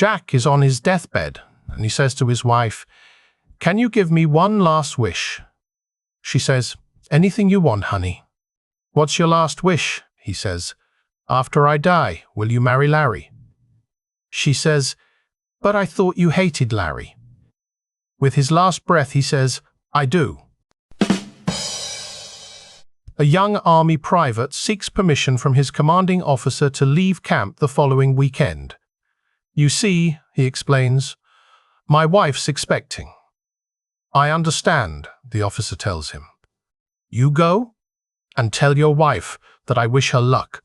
Jack is on his deathbed, and he says to his wife, "Can you give me one last wish?" She says, "Anything you want, honey." "What's your last wish?" he says. "After I die, will you marry Larry?" She says, "But I thought you hated Larry." With his last breath, he says, "I do." A young army private seeks permission from his commanding officer to leave camp the following weekend. "You see," he explains, "my wife's expecting." "I understand," the officer tells him. "You go and tell your wife that I wish her luck."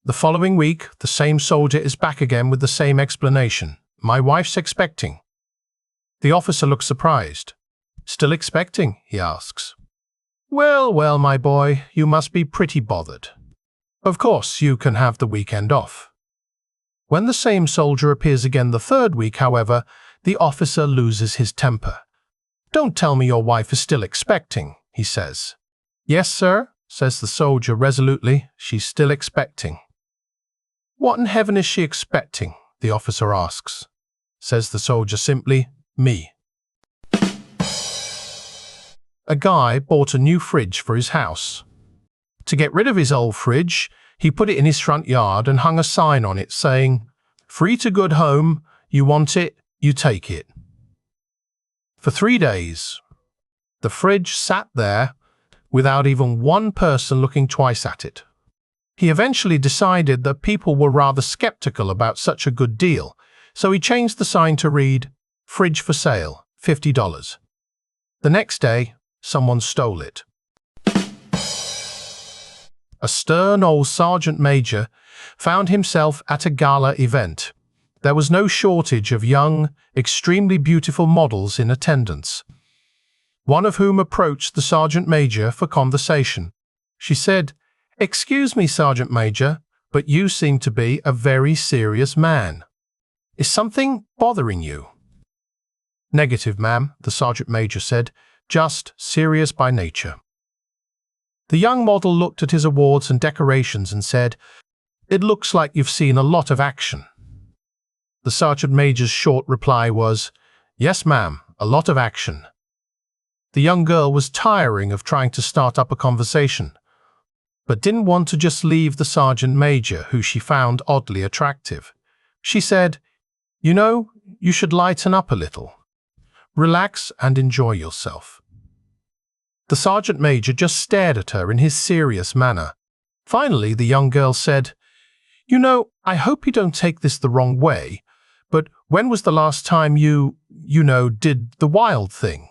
The following week, the same soldier is back again with the same explanation. "My wife's expecting." The officer looks surprised. "Still expecting?" he asks. "Well, well, my boy, you must be pretty bothered. Of course, you can have the weekend off." When the same soldier appears again the third week, however, the officer loses his temper. "Don't tell me your wife is still expecting," he says. "Yes, sir," says the soldier resolutely, "she's still expecting." "What in heaven is she expecting?" the officer asks. Says the soldier simply, "Me." A guy bought a new fridge for his house. To get rid of his old fridge, he put it in his front yard and hung a sign on it saying, "Free to good home, you want it, you take it." For 3 days, the fridge sat there without even one person looking twice at it. He eventually decided that people were rather skeptical about such a good deal, so he changed the sign to read, "Fridge for sale, $50. The next day, someone stole it. A stern old sergeant major found himself at a gala event. There was no shortage of young, extremely beautiful models in attendance, one of whom approached the sergeant major for conversation. She said, "Excuse me, Sergeant Major, but you seem to be a very serious man. Is something bothering you?" "Negative, ma'am," the sergeant major said, "just serious by nature." The young model looked at his awards and decorations and said, "It looks like you've seen a lot of action." The sergeant major's short reply was, "Yes, ma'am, a lot of action." The young girl was tiring of trying to start up a conversation, but didn't want to just leave the sergeant major, who she found oddly attractive. She said, "You know, you should lighten up a little. Relax and enjoy yourself." The sergeant major just stared at her in his serious manner. Finally, the young girl said, "You know, I hope you don't take this the wrong way, but when was the last time you did the wild thing?"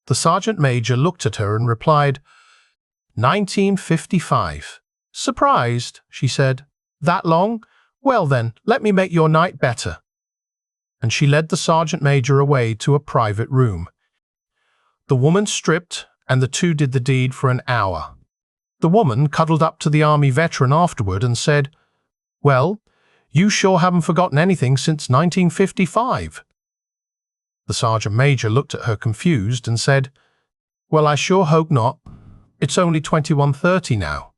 The sergeant major looked at her and replied, 1955. "Surprised?" she said. "That long? Well then, let me make your night better." And she led the sergeant major away to a private room. The woman stripped, and the two did the deed for an hour. The woman cuddled up to the army veteran afterward and said, "Well, you sure haven't forgotten anything since 1955. The sergeant major looked at her confused and said, "Well, I sure hope not. It's only 21:30 now."